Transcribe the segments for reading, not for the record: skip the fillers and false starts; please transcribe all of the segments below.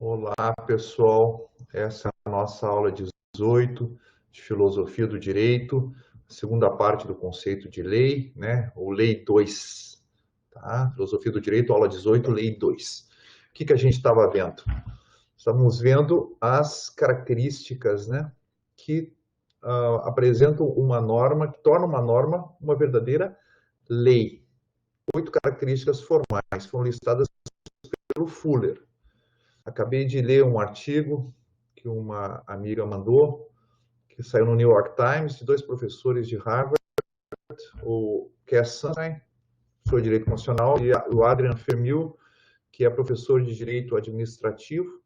Olá, pessoal. Essa é a nossa aula 18 de Filosofia do Direito, segunda parte do conceito de lei, né? Ou Lei 2, tá? Filosofia do Direito, aula 18, Lei 2. O que a gente estava vendo? Estamos vendo as características, né, que apresentam uma norma, que torna uma norma uma verdadeira lei. 8 características formais foram listadas pelo Fuller. Acabei de ler um artigo que uma amiga mandou, que saiu no New York Times, de dois professores de Harvard, o Cass Sunstein, professor de Direito Constitucional, e o Adrian Fermil, que é professor de Direito Administrativo.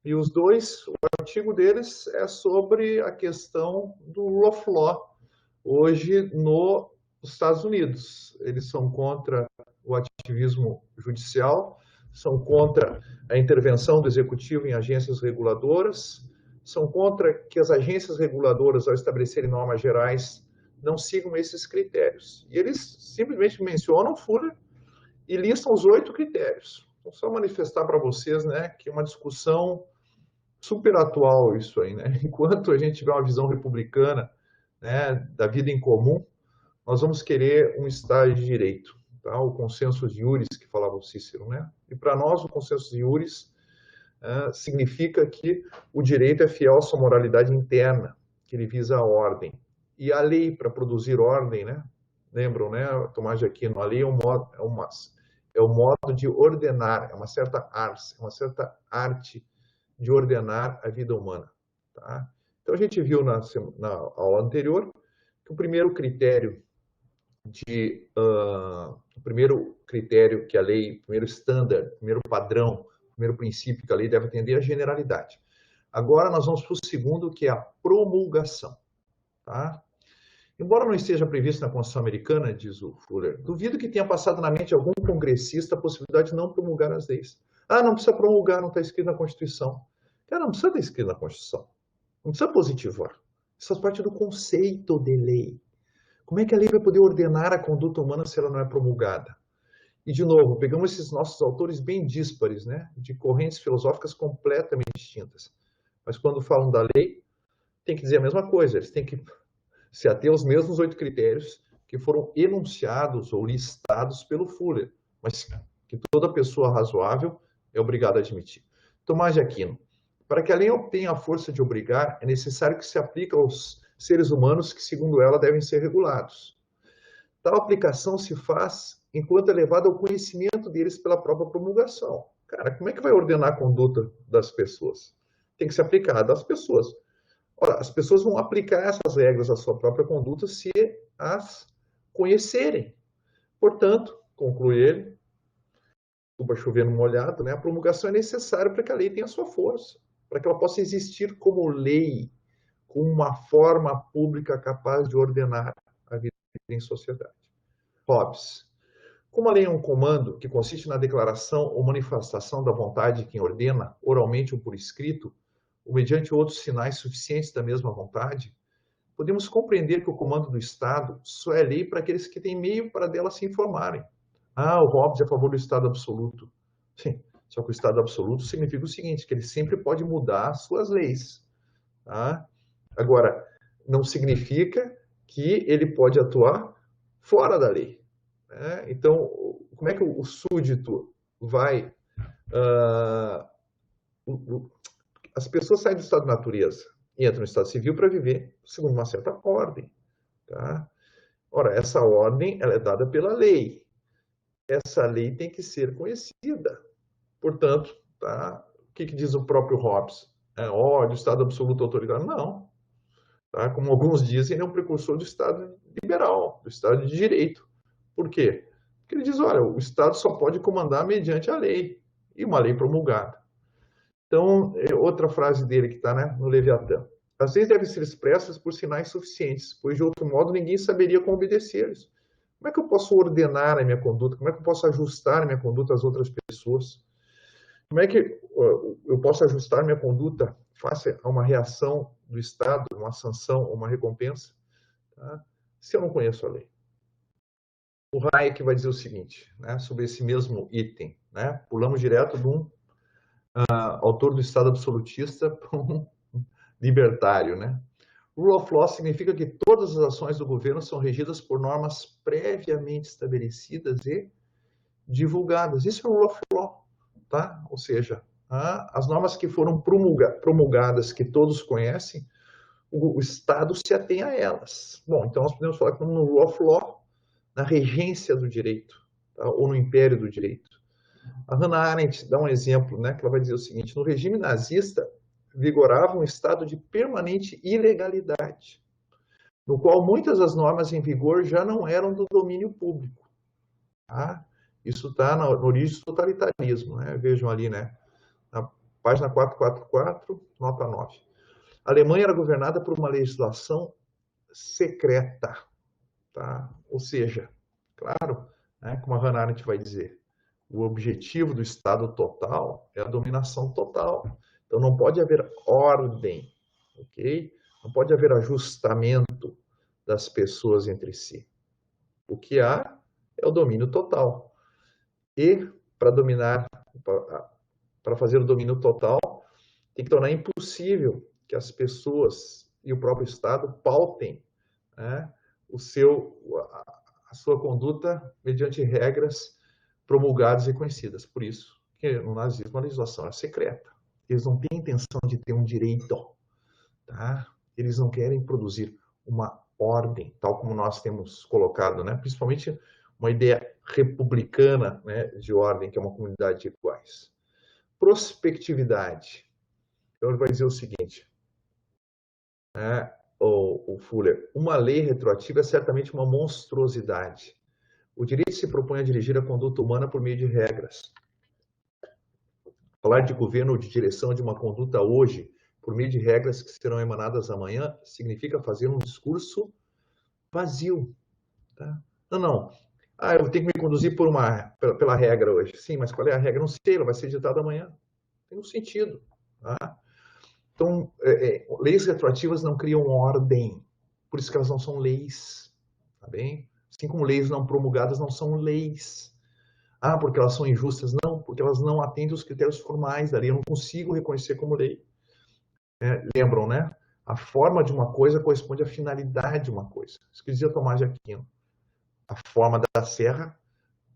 E os dois, o artigo deles é sobre a questão do rule of law, hoje nos Estados Unidos. Eles são contra o ativismo judicial, são contra a intervenção do executivo em agências reguladoras, são contra que as agências reguladoras, ao estabelecerem normas gerais, não sigam esses critérios. E eles simplesmente mencionam Fuller e listam os 8 critérios. Vou só manifestar para vocês, né, que é uma discussão super atual isso aí, né? Enquanto a gente tiver uma visão republicana, né, da vida em comum, nós vamos querer um Estado de direito, tá? O consensus iuris que falava o Cícero, né? E para nós o consensus iuris significa que o direito é fiel à sua moralidade interna, que ele visa a ordem. E a lei, para produzir ordem, né? Lembram, né, Tomás de Aquino? A lei é um modo de ordenar, é uma certa arte de ordenar a vida humana, tá? Então a gente viu na aula anterior que o primeiro critério que a lei, o primeiro standard, o primeiro padrão, o primeiro princípio que a lei deve atender é a generalidade. Agora nós vamos para o segundo, que é a promulgação, tá? Embora não esteja previsto na Constituição Americana, diz o Fuller, duvido que tenha passado na mente de algum congressista a possibilidade de não promulgar as leis. Ah, não precisa promulgar, não está escrito na Constituição. Cara, não precisa estar escrito na Constituição. Não precisa positivar. Isso faz parte do conceito de lei. Como é que a lei vai poder ordenar a conduta humana se ela não é promulgada? E, de novo, pegamos esses nossos autores bem díspares, né, de correntes filosóficas completamente distintas. Mas quando falam da lei, tem que dizer a mesma coisa. Eles têm que se ater aos mesmos 8 critérios que foram enunciados ou listados pelo Fuller, mas que toda pessoa razoável é obrigada a admitir. Tomás de Aquino. Para que a lei obtenha a força de obrigar, é necessário que se aplique aos seres humanos que, segundo ela, devem ser regulados. Tal aplicação se faz enquanto é levada ao conhecimento deles pela própria promulgação. Cara, como é que vai ordenar a conduta das pessoas? Tem que ser aplicada às pessoas. Ora, as pessoas vão aplicar essas regras à sua própria conduta se as conhecerem. Portanto, conclui ele, desculpa chover no molhado, né? A promulgação é necessária para que a lei tenha sua força, para que ela possa existir como lei, como uma forma pública capaz de ordenar a vida em sociedade. Hobbes. Como a lei é um comando que consiste na declaração ou manifestação da vontade de quem ordena, oralmente ou por escrito, ou mediante outros sinais suficientes da mesma vontade, podemos compreender que o comando do Estado só é lei para aqueles que têm meio para dela se informarem. Ah, o Hobbes é a favor do Estado absoluto. Sim, só que o Estado absoluto significa o seguinte, que ele sempre pode mudar as suas leis. Tá? Agora, não significa que ele pode atuar fora da lei. Né? Então, como é que o súdito vai... as pessoas saem do estado de natureza e entram no estado civil para viver segundo uma certa ordem. Tá? Ora, essa ordem ela é dada pela lei. Essa lei tem que ser conhecida. Portanto, tá? O que diz o próprio Hobbes? Do Estado absoluto autoritário? Não. Tá? Como alguns dizem, ele é um precursor do Estado liberal, do Estado de direito. Por quê? Porque ele diz, olha, o Estado só pode comandar mediante a lei, e uma lei promulgada. Então, outra frase dele que está, né, no Leviatã. As leis devem ser expressas por sinais suficientes, pois de outro modo ninguém saberia como obedecê-los. Como é que eu posso ordenar a minha conduta? Como é que eu posso ajustar a minha conduta às outras pessoas? Como é que eu posso ajustar a minha conduta face a uma reação do Estado, uma sanção, uma recompensa, tá? Se eu não conheço a lei? O Hayek vai dizer o seguinte, né, sobre esse mesmo item, né? Pulamos direto de um autor do Estado absolutista para um libertário, né? Rule of Law significa que todas as ações do governo são regidas por normas previamente estabelecidas e divulgadas. Isso é o Rule of Law, tá? Ou seja, as normas que foram promulgadas, que todos conhecem, o Estado se atém a elas. Bom, então nós podemos falar que no Rule of Law, na regência do direito, tá? Ou no império do direito. A Hannah Arendt dá um exemplo, né, que ela vai dizer o seguinte: no regime nazista, vigorava um estado de permanente ilegalidade, no qual muitas das normas em vigor já não eram do domínio público. Tá? Isso está na origem do totalitarismo. Né? Vejam ali, né? Na página 444, nota 9. A Alemanha era governada por uma legislação secreta. Tá? Ou seja, claro, né, como a Hannah Arendt vai dizer, o objetivo do Estado total é a dominação total. Então, não pode haver ordem, ok? Não pode haver ajustamento das pessoas entre si. O que há é o domínio total. E, para fazer o domínio total, tem que tornar impossível que as pessoas e o próprio Estado pautem, né, a sua conduta mediante regras promulgadas e conhecidas. Por isso que no nazismo a legislação é secreta. Eles não têm intenção de ter um direito. Tá? Eles não querem produzir uma ordem, tal como nós temos colocado, né? Principalmente uma ideia republicana, né, de ordem, que é uma comunidade de iguais. Prospectividade. Então ele vai dizer o seguinte, né, o Fuller: uma lei retroativa é certamente uma monstruosidade. O direito se propõe a dirigir a conduta humana por meio de regras. Falar de governo ou de direção de uma conduta hoje, por meio de regras que serão emanadas amanhã, significa fazer um discurso vazio. Tá? Não. Eu tenho que me conduzir pela regra hoje. Sim, mas qual é a regra? Não sei, ela vai ser ditada amanhã. Tem um sentido. Tá? Então, leis retroativas não criam ordem. Por isso que elas não são leis. Tá bem? Assim como leis não promulgadas não são leis. Porque elas são injustas? Não, porque elas não atendem os critérios formais da lei. Eu não consigo reconhecer como lei. Lembram, né? A forma de uma coisa corresponde à finalidade de uma coisa. Isso que dizia Tomás de Aquino. A forma da serra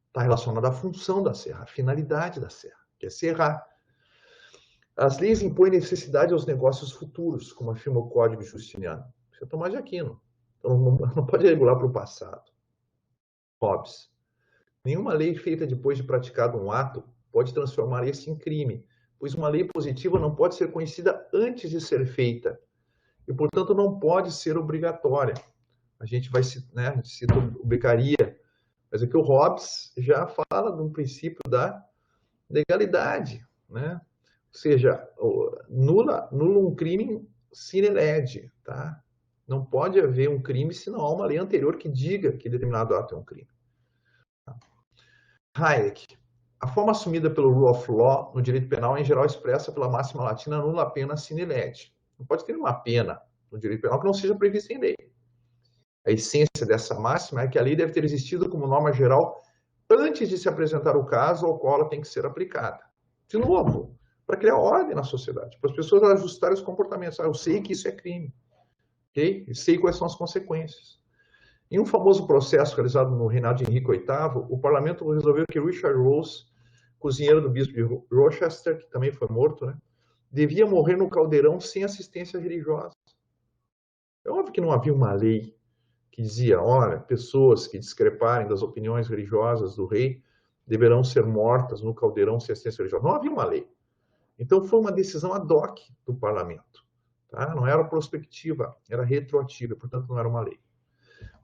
está relacionada à função da serra, à finalidade da serra, que é serrar. As leis impõem necessidade aos negócios futuros, como afirma o Código Justiniano. Isso é Tomás de Aquino. Então, não pode regular para o passado. Hobbes. Nenhuma lei feita depois de praticado um ato pode transformar esse em crime, pois uma lei positiva não pode ser conhecida antes de ser feita e, portanto, não pode ser obrigatória. A gente vai citar o Beccaria, mas aqui o Hobbes já fala de um princípio da legalidade, né? Ou seja, nula um crime sine lege, tá? Não pode haver um crime se não há uma lei anterior que diga que determinado ato é um crime. Hayek. A forma assumida pelo Rule of Law no direito penal é, em geral, expressa pela máxima latina nulla pena sine lege. Não pode ter uma pena no direito penal que não seja prevista em lei. A essência dessa máxima é que a lei deve ter existido como norma geral antes de se apresentar o caso ao qual ela tem que ser aplicada. De novo, para criar ordem na sociedade, para as pessoas ajustarem os comportamentos. Eu sei que isso é crime, ok? Eu sei quais são as consequências. Em um famoso processo realizado no reinado de Henrique VIII, o parlamento resolveu que Richard Rose, cozinheiro do bispo de Rochester, que também foi morto, né, devia morrer no caldeirão sem assistência religiosa. É óbvio que não havia uma lei que dizia, olha, pessoas que discreparem das opiniões religiosas do rei deverão ser mortas no caldeirão sem assistência religiosa. Não havia uma lei. Então foi uma decisão ad hoc do parlamento. Tá? Não era prospectiva, era retroativa, portanto não era uma lei.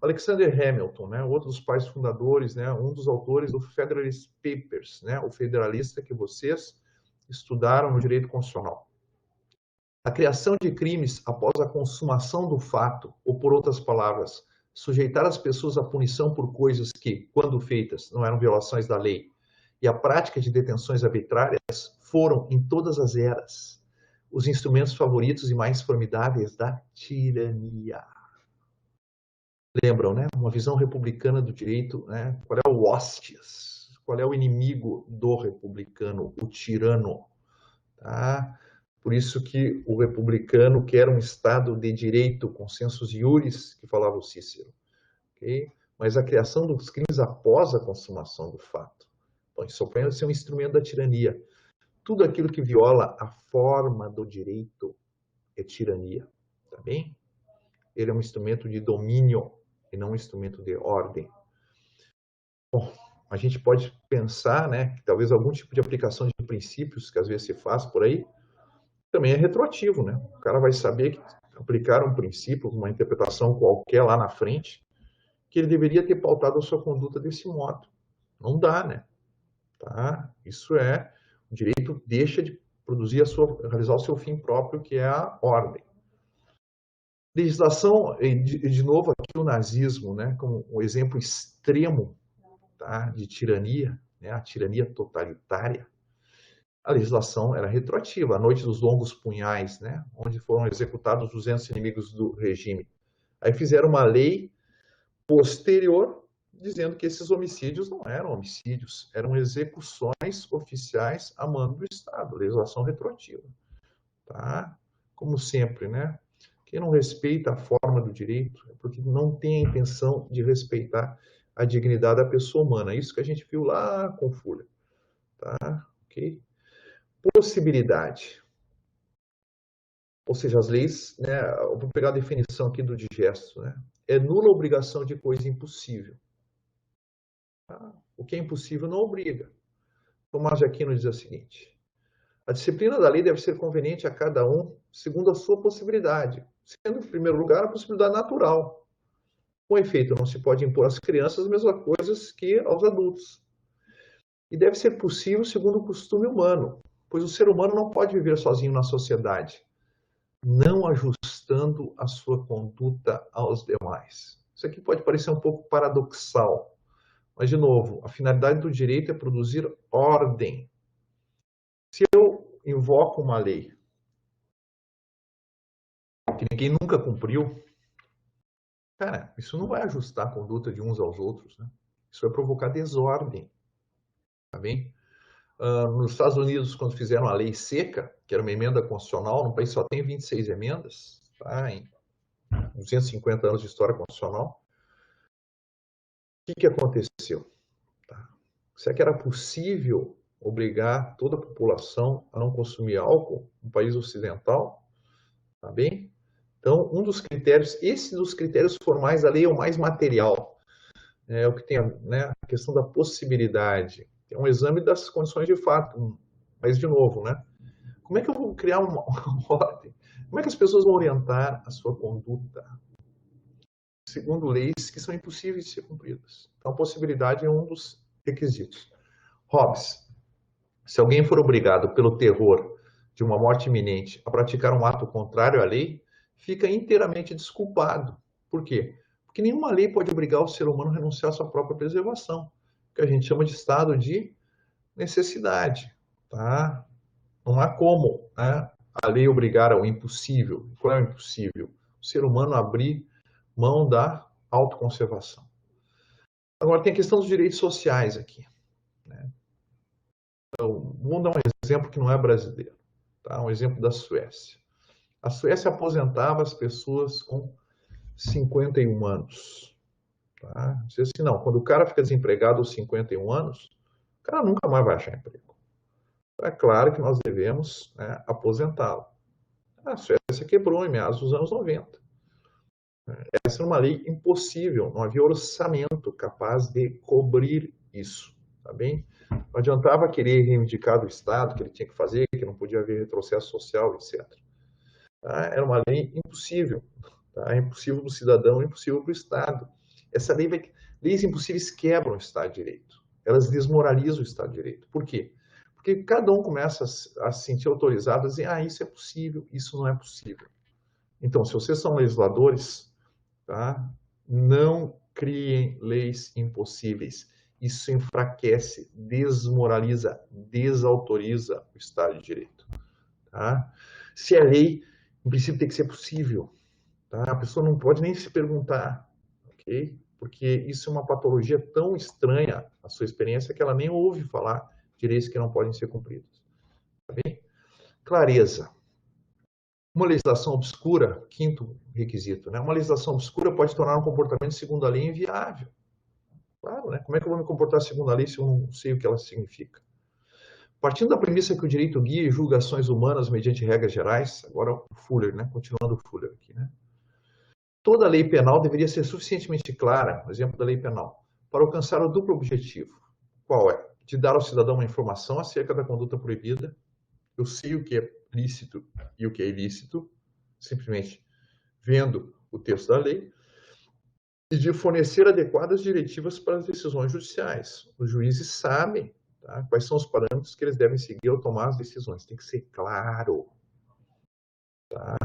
Alexander Hamilton, né, outro dos pais fundadores, né, um dos autores do Federalist Papers, né, o federalista que vocês estudaram no direito constitucional. A criação de crimes após a consumação do fato, ou por outras palavras, sujeitar as pessoas à punição por coisas que, quando feitas, não eram violações da lei, e a prática de detenções arbitrárias foram, em todas as eras, os instrumentos favoritos e mais formidáveis da tirania. Lembram, né? Uma visão republicana do direito, né? Qual é o hostis? Qual é o inimigo do republicano? O tirano. tá? Por isso que o republicano quer um Estado de direito, consensus iuris, que falava o Cícero, ok? Mas a criação dos crimes após a consumação do fato. Então, isso pode ser um instrumento da tirania. Tudo aquilo que viola a forma do direito é tirania, tá bem? Ele é um instrumento de domínio e não um instrumento de ordem. Bom, a gente pode pensar, né, que talvez algum tipo de aplicação de princípios que às vezes se faz por aí também é retroativo, né? O cara vai saber que aplicar um princípio, uma interpretação qualquer lá na frente, que ele deveria ter pautado a sua conduta desse modo. Não dá, né? Tá? Isso é, o direito deixa de produzir realizar o seu fim próprio, que é a ordem. Legislação, de novo aqui o nazismo, né, como um exemplo extremo, tá, de tirania, né, a tirania totalitária. A legislação era retroativa, a noite dos longos punhais, né, onde foram executados 200 inimigos do regime. Aí fizeram uma lei posterior dizendo que esses homicídios não eram homicídios, eram execuções oficiais a mando do Estado, legislação retroativa. Tá? Como sempre, né? Quem não respeita a forma do direito é porque não tem a intenção de respeitar a dignidade da pessoa humana. Isso que a gente viu lá com Folha. Tá? Ok? Possibilidade. Ou seja, as leis, né? Vou pegar a definição aqui do digesto, né? É nula obrigação de coisa impossível. Tá? O que é impossível não obriga. Tomás de Aquino diz o seguinte: a disciplina da lei deve ser conveniente a cada um segundo a sua possibilidade, sendo, em primeiro lugar, a possibilidade natural. Com efeito, não se pode impor às crianças as mesmas coisas que aos adultos. E deve ser possível segundo o costume humano, pois o ser humano não pode viver sozinho na sociedade, não ajustando a sua conduta aos demais. Isso aqui pode parecer um pouco paradoxal, mas, de novo, a finalidade do direito é produzir ordem. Se eu invoco uma lei que ninguém nunca cumpriu, cara, isso não vai ajustar a conduta de uns aos outros, né? Isso vai provocar desordem, tá bem? Nos Estados Unidos, quando fizeram a lei seca, que era uma emenda constitucional, no país só tem 26 emendas, tá? Em 250 anos de história constitucional. O que aconteceu? Tá? Será que era possível obrigar toda a população a não consumir álcool no país ocidental? Tá bem? Então, um dos critérios, esse dos critérios formais da lei é o mais material. É o que tem, né, a questão da possibilidade. É um exame das condições de fato. Mas, de novo, né? Como é que eu vou criar uma ordem? Como é que as pessoas vão orientar a sua conduta? Segundo leis que são impossíveis de ser cumpridas. Então, a possibilidade é um dos requisitos. Hobbes, se alguém for obrigado pelo terror de uma morte iminente a praticar um ato contrário à lei, fica inteiramente desculpado. Por quê? Porque nenhuma lei pode obrigar o ser humano a renunciar à sua própria preservação, que a gente chama de estado de necessidade. Tá? Não há como, né, a lei obrigar ao impossível. Qual é o impossível? O ser humano abrir mão da autoconservação. Agora, tem a questão dos direitos sociais aqui. Né? Então, vamos dar um exemplo que não é brasileiro. Tá? Um exemplo da Suécia. A Suécia aposentava as pessoas com 51 anos. Tá? Diz assim, não, quando o cara fica desempregado aos 51 anos, o cara nunca mais vai achar emprego. É claro que nós devemos, né, aposentá-lo. A Suécia quebrou em meados dos anos 90. Essa era uma lei impossível, não havia orçamento capaz de cobrir isso. Tá bem? Não adiantava querer reivindicar do Estado que ele tinha que fazer, que não podia haver retrocesso social, etc. Tá? Era uma lei impossível. Tá? Impossível para o cidadão, impossível para o Estado. Essa lei vai... Leis impossíveis quebram o Estado de Direito. Elas desmoralizam o Estado de Direito. Por quê? Porque cada um começa a se sentir autorizado a dizer, ah, isso é possível, isso não é possível. Então, se vocês são legisladores, tá? Não criem leis impossíveis. Isso enfraquece, desmoraliza, desautoriza o Estado de Direito. Tá? Se é lei, em princípio tem que ser possível. Tá? A pessoa não pode nem se perguntar, ok? Porque isso é uma patologia tão estranha à sua experiência que ela nem ouve falar de leis que não podem ser cumpridas. Tá bem? Clareza. Uma legislação obscura, quinto requisito, né? Uma legislação obscura pode tornar um comportamento segundo a lei inviável. Claro, né? Como é que eu vou me comportar segundo a lei se eu não sei o que ela significa? Partindo da premissa que o direito guia julgações humanas mediante regras gerais, agora o Fuller, né? Continuando o Fuller aqui, né? Toda lei penal deveria ser suficientemente clara, o exemplo da lei penal, para alcançar o duplo objetivo. Qual é? De dar ao cidadão uma informação acerca da conduta proibida. Eu sei o que é lícito e o que é ilícito, simplesmente vendo o texto da lei, e de fornecer adequadas diretivas para as decisões judiciais. Os juízes sabem, tá, quais são os parâmetros que eles devem seguir ao tomar as decisões. Tem que ser claro. Tá?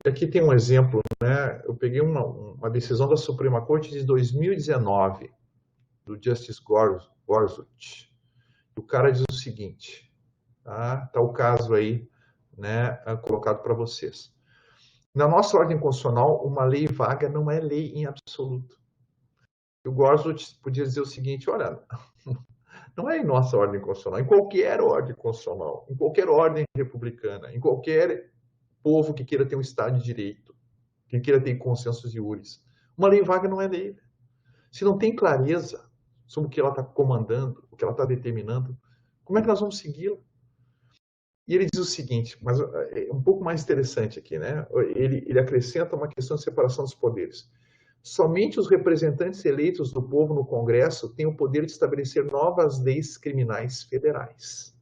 E aqui tem um exemplo, né? Eu peguei uma decisão da Suprema Corte de 2019, do Justice Gorsuch. O cara diz o seguinte, tá o caso aí, né, colocado para vocês. Na nossa ordem constitucional, uma lei vaga não é lei em absoluto. O Gorsuch podia dizer o seguinte, olha, não é em nossa ordem constitucional, em qualquer ordem constitucional, em qualquer ordem republicana, em qualquer povo que queira ter um Estado de Direito, que queira ter consensus iuris. Uma lei vaga não é lei. Se não tem clareza sobre o que ela está comandando, o que ela está determinando, como é que nós vamos segui-la? E ele diz o seguinte, mas é um pouco mais interessante aqui, né? Ele acrescenta uma questão de separação dos poderes. Somente os representantes eleitos do povo no Congresso têm o poder de estabelecer novas leis criminais federais.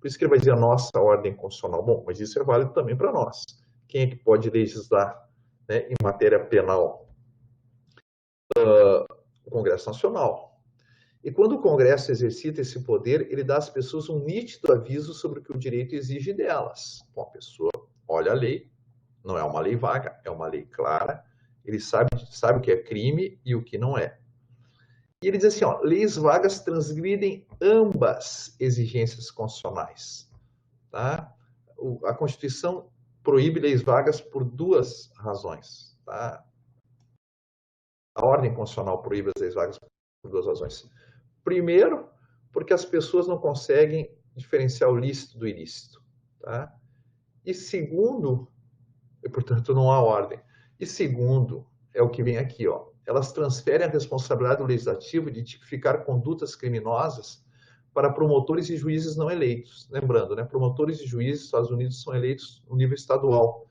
Por isso que ele vai dizer a nossa ordem constitucional. Bom, mas isso é válido também para nós. Quem é que pode legislar, né, em matéria penal? O Congresso Nacional. E quando o Congresso exercita esse poder, ele dá às pessoas um nítido aviso sobre o que o direito exige delas. Bom, a pessoa olha a lei, não é uma lei vaga, é uma lei clara, ele sabe o que é crime e o que não é. E ele diz assim, ó, leis vagas transgridem ambas exigências constitucionais. Tá? A Constituição proíbe leis vagas por duas razões. Tá? A ordem constitucional proíbe as leis vagas por duas razões. Primeiro, porque as pessoas não conseguem diferenciar o lícito do ilícito. Tá? E segundo, e portanto não há ordem. E segundo, é o que vem aqui, ó, elas transferem a responsabilidade do legislativo de tipificar condutas criminosas para promotores e juízes não eleitos. Lembrando, né, promotores e juízes nos Estados Unidos são eleitos no nível estadual,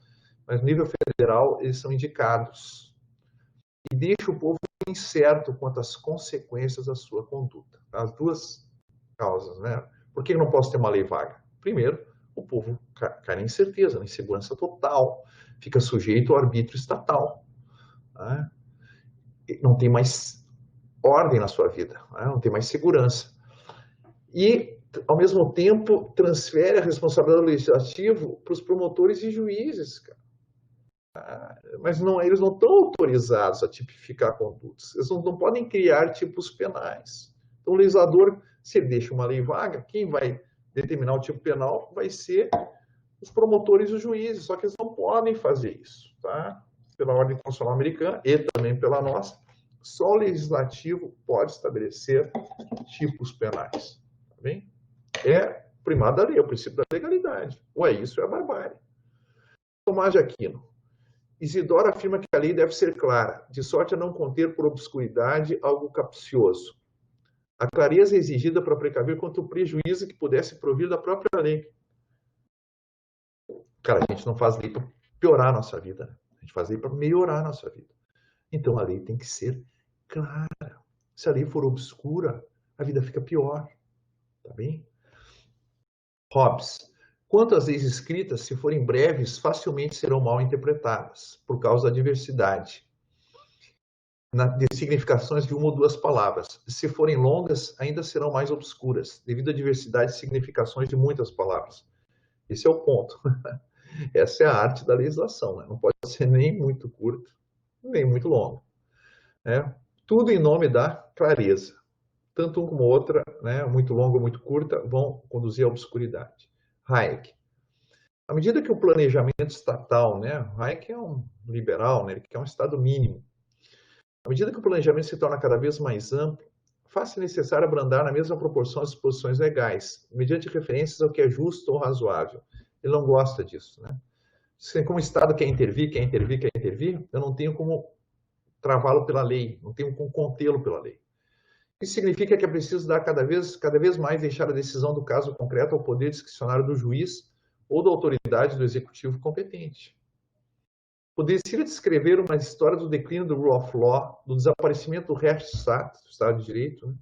mas no nível federal eles são indicados. E deixa o povo incerto quanto às consequências da sua conduta. As duas causas, né? Por que não posso ter uma lei vaga? Primeiro, o povo cai na incerteza, na insegurança total, fica sujeito ao arbítrio estatal. Né? Não tem mais ordem na sua vida, né? Não tem mais segurança. E, ao mesmo tempo, transfere a responsabilidade do legislativo para os promotores e juízes, cara. Mas não, eles não estão autorizados a tipificar condutas. Eles não podem criar tipos penais. Então, o legislador, se ele deixa uma lei vaga, quem vai determinar o tipo penal vai ser os promotores e os juízes. Só que eles não podem fazer isso. Tá? Pela ordem constitucional americana e também pela nossa, só o legislativo pode estabelecer tipos penais. Tá bem? É primado da lei, é o princípio da legalidade. Ou é isso, ou é a barbárie. Tomás de Aquino. Isidoro afirma que a lei deve ser clara, de sorte a não conter por obscuridade algo capcioso. A clareza é exigida para precaver contra o prejuízo que pudesse provir da própria lei. Cara, a gente não faz lei para piorar a nossa vida, né? A gente faz lei para melhorar a nossa vida. Então a lei tem que ser clara. Se a lei for obscura, a vida fica pior. Tá bem? Hobbes. Quanto às leis escritas, se forem breves, facilmente serão mal interpretadas, por causa da diversidade de significações de uma ou duas palavras. Se forem longas, ainda serão mais obscuras, devido à diversidade de significações de muitas palavras. Esse é o ponto. Essa é a arte da legislação, né? Não pode ser nem muito curta, nem muito longa. Né? Tudo em nome da clareza. Tanto uma como outra, né, muito longa ou muito curta, vão conduzir à obscuridade. Hayek. À medida que o planejamento estatal, né, Hayek é um liberal, né, ele quer um Estado mínimo. À medida que o planejamento se torna cada vez mais amplo, faz-se necessário abrandar na mesma proporção as disposições legais, mediante referências ao que é justo ou razoável. Ele não gosta disso, né? Se como o Estado quer intervir, eu não tenho como travá-lo pela lei, não tenho como contê-lo pela lei. Isso significa que é preciso dar cada vez mais deixar a decisão do caso concreto ao poder discricionário do juiz ou da autoridade do executivo competente. Poderia descrever uma história do declínio do rule of law, do desaparecimento do Rechtsstaat, do Estado de Direito, né,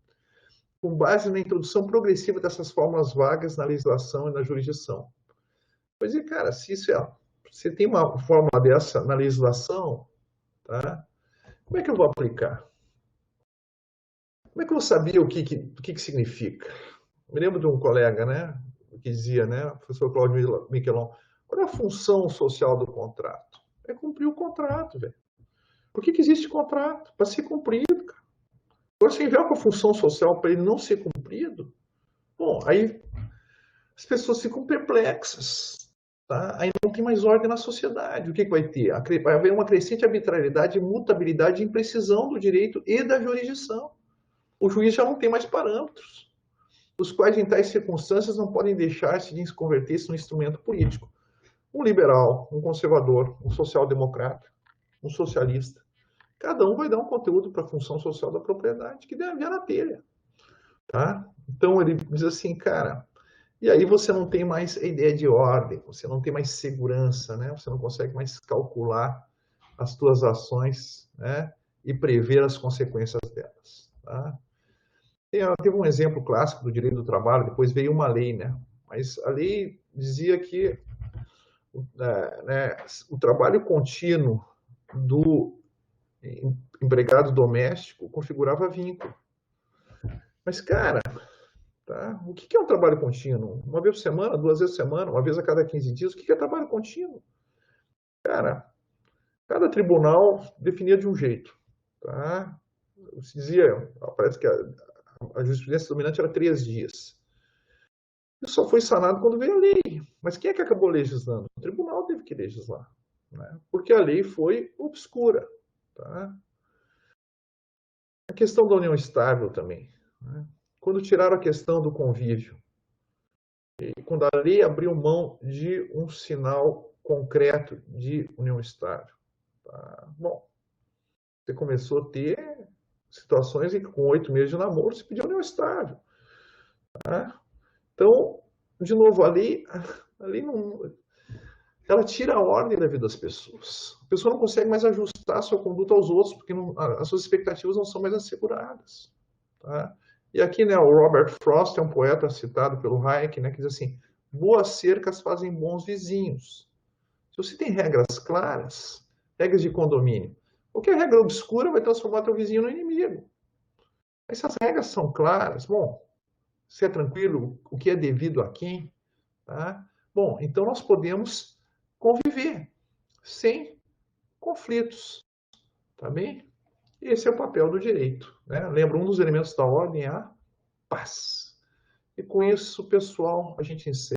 com base na introdução progressiva dessas fórmulas vagas na legislação e na jurisdição. Pois é, cara, se tem uma fórmula dessa na legislação, tá? Como é que eu vou aplicar? Como é que eu vou saber o que significa? Me lembro de um colega, né, que dizia, né, o professor Cláudio Miquelon, qual é a função social do contrato? É cumprir o contrato, velho. Por que existe contrato? Para ser cumprido, cara. Agora, se invoca a função social para ele não ser cumprido, bom, aí as pessoas ficam perplexas, tá? Aí não tem mais ordem na sociedade. O que vai ter? Vai haver uma crescente arbitrariedade, mutabilidade e imprecisão do direito e da jurisdição. O juiz já não tem mais parâmetros, os quais, em tais circunstâncias, não podem deixar-se de converter-se num instrumento político. Um liberal, um conservador, um social-democrata, um socialista. Cada um vai dar um conteúdo para a função social da propriedade, que deve haver na telha. Tá? Então, ele diz assim, cara, e aí você não tem mais a ideia de ordem, você não tem mais segurança, né? Você não consegue mais calcular as suas ações, né? E prever as consequências delas. Tá? Teve um exemplo clássico do direito do trabalho, depois veio uma lei, né? Mas a lei dizia que o trabalho contínuo do empregado doméstico configurava vínculo. Mas, cara, tá? O que é um trabalho contínuo? Uma vez por semana, 2 vezes por semana, uma vez a cada 15 dias? O que é trabalho contínuo? Cara, cada tribunal definia de um jeito. Tá? Se dizia, parece que a jurisprudência dominante era 3 dias. Isso só foi sanado quando veio a lei. Mas quem é que acabou legislando? O tribunal teve que legislar. Né? Porque a lei foi obscura. Tá? A questão da união estável também. Né? Quando tiraram a questão do convívio, e quando a lei abriu mão de um sinal concreto de união estável, tá? Bom, você começou a ter situações em que com 8 meses de namoro se pediu união estável. Tá? Então, de novo, a lei não, ela tira a ordem da vida das pessoas. A pessoa não consegue mais ajustar a sua conduta aos outros, porque as suas expectativas não são mais asseguradas. Tá? E aqui, né, o Robert Frost é um poeta citado pelo Hayek, né, que diz assim, boas cercas fazem bons vizinhos. Se você tem regras claras, regras de condomínio, qualquer regra obscura vai transformar teu vizinho no inimigo. Essas regras são claras. Bom, se é tranquilo, o que é devido a quem? Tá? Bom, então nós podemos conviver sem conflitos, tá bem? Esse é o papel do direito. Né? Lembra, um dos elementos da ordem é a paz. E com isso, pessoal, a gente encerra.